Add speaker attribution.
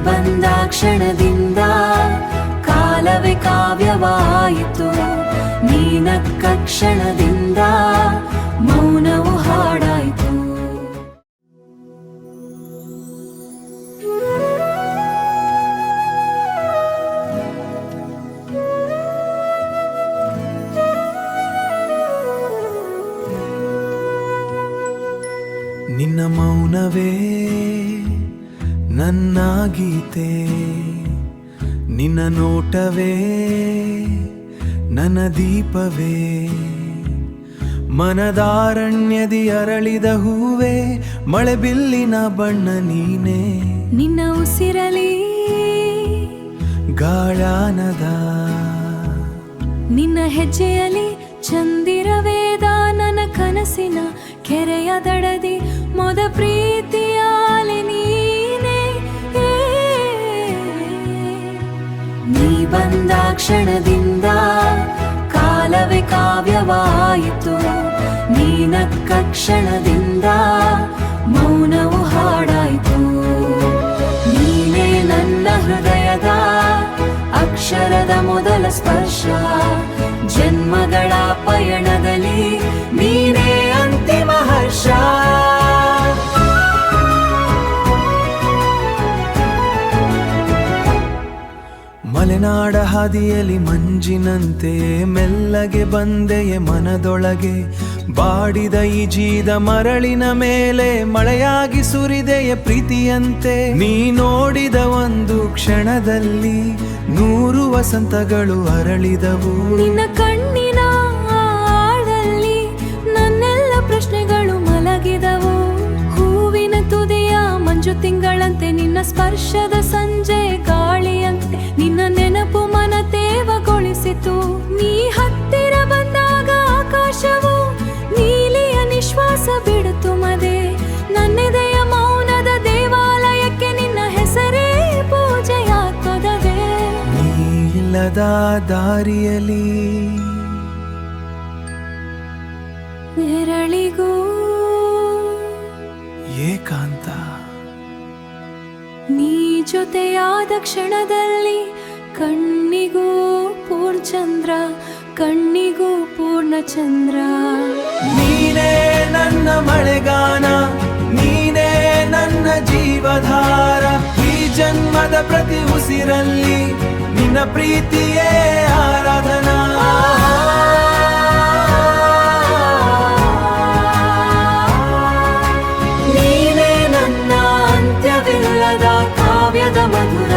Speaker 1: ಬಂದ ಕ್ಷಣದಿಂದ ಕಾಲವೇ ಕಾವ್ಯವಾಯಿತು, ನೀನಕ್ಕ ಕ್ಷಣದಿಂದ ಮೌನವು ಹಾಡಾಯಿತು.
Speaker 2: ನಿನ್ನ ಮೌನವೇ ನನ್ನ ಗೀತೆ, ನಿನ್ನ ನೋಟವೇ ನನ್ನ ದೀಪವೇ, ಮನದಾರಣ್ಯದಿ ಅರಳಿದ ಹೂವೇ, ಮಳೆ ಬಿಲ್ಲಿನ ಬಣ್ಣ ನೀನೇ.
Speaker 1: ನಿನ್ನ ಉಸಿರಲಿ
Speaker 2: ಗಾಳಾನದ,
Speaker 1: ನಿನ್ನ ಹೆಜ್ಜೆಯಲ್ಲಿ ಚಂದಿರವೇದ, ನನ್ನ ಕನಸಿನ ಕೆರೆಯ ದಡದಿ ಮೊದ ಪ್ರೀತಿಯಾಲೆ ನೀನೇ. ನೀ ಬಂದ ಕ್ಷಣದಿಂದ ಕಾಲವೇ ಕಾವ್ಯವಾಯಿತು, ನೀನಕ್ಕ ಕ್ಷಣದಿಂದ ಮೌನವು ಹಾಡಾಯಿತು. ನೀನೇ ನನ್ನ ಹೃದಯದ ಅಕ್ಷರದ ಮೊದಲ ಸ್ಪರ್ಶ, ಜನ್ಮಗಳ ಪಯಣದಲ್ಲಿ ನೀನೇ ಅಂತಿಮ ಹರ್ಷ.
Speaker 2: ಮಲೆನಾಡ ಹಾದಿಯಲ್ಲಿ ಮಂಜಿನಂತೆ ಮೆಲ್ಲಗೆ ಬಂದೆಯೇ ಮನದೊಳಗೆ, ಬಾಡಿದ ಈಜೀದ ಮರಳಿನ ಮೇಲೆ ಮಳೆಯಾಗಿ ಸುರಿದೆಯೇ ಪ್ರೀತಿಯಂತೆ. ನೀ ನೋಡಿದ ಒಂದು ಕ್ಷಣದಲ್ಲಿ 100 ವಸಂತಗಳು ಅರಳಿದವು.
Speaker 1: ನಿನ್ನ ಕಣ್ಣಿನ ಆಳದಲ್ಲಿ ನನ್ನೆಲ್ಲ ಪ್ರಶ್ನೆಗಳು ಮಲಗಿದವು. ಹೂವಿನ ತುದಿಯ ಮಂಜು ತಿಂಗಳಂತೆ, ನಿನ್ನ ಸ್ಪರ್ಶದ ಸಂಜೆ ಗಾಳಿಯಂತೆ, ನಿನ್ನ ನೆನಪು ಮನ ತೇವಗೊಳಿಸಿತು. ನೀ ಹತ್ತಿರ ಬಂದಾಗ ಆಕಾಶವು ನೀಲಿಯ ನಿಶ್ವಾಸ ಬಿಡುತ್ತು ಮದೆ, ನನ್ನೆದೆಯ ಮೌನದ ದೇವಾಲಯಕ್ಕೆ ನಿನ್ನ ಹೆಸರೇ ಪೂಜೆಯಾಗ್ತದೆ.
Speaker 2: ನೀ ಇಲ್ಲದ ದಾರಿಯಲ್ಲಿ
Speaker 1: ನೆರಳಿಗೂ
Speaker 2: ಏಕಾಂತ,
Speaker 1: ನೀ ಜೊತೆಯಾದ ಕ್ಷಣದಲ್ಲಿ ಕಣ್ಣಿಗೂ ಪೂರ್ಣಚಂದ್ರ, ಕಣ್ಣಿಗೂ ಪೂರ್ಣಚಂದ್ರ.
Speaker 2: ನೀನೇ ನನ್ನ ಮಳೆಗಾನ, ನೀನೇ ನನ್ನ ಜೀವಧಾರ, ಈ ಜನ್ಮದ ಪ್ರತಿ ಉಸಿರಲ್ಲಿ ನಿನ್ನ ಪ್ರೀತಿಯೇ ಆರಾಧನಾ.
Speaker 1: ನೀನೇ ನನ್ನ ಅಂತ್ಯವಿಲ್ಲದ ಕಾವ್ಯದ ಮಧುರ